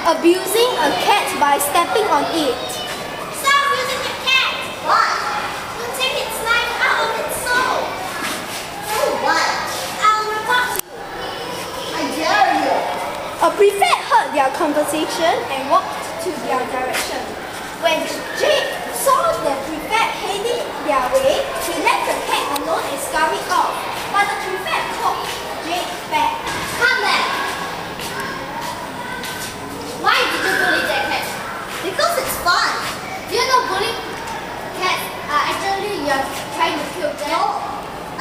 Abusing a cat by stepping on it. Stop abusing the cat! What? You'll take its life out of its soul. So what? I'll report you. I dare you. A prefect heard their conversation and walked to their direction. When Jake saw the prefect heading their way, he left the cat alone and scurried off. But the prefect called Jake back. Come back. Why did you bully that cat? Because it's fun. Do you know bullying cats are actually you're trying to kill them? No.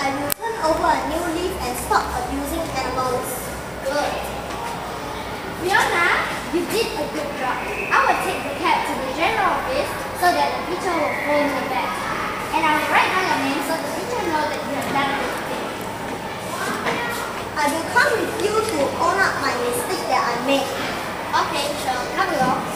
I will turn over a new leaf and stop abusing animals. Good. Fiona, you did a good job. I will take the cat to the general office so that the teacher will phone you back. And I will write down your name so the teacher knows that you have done a good thing. I will come with you to own up my mistake that I made. Okay, so come along.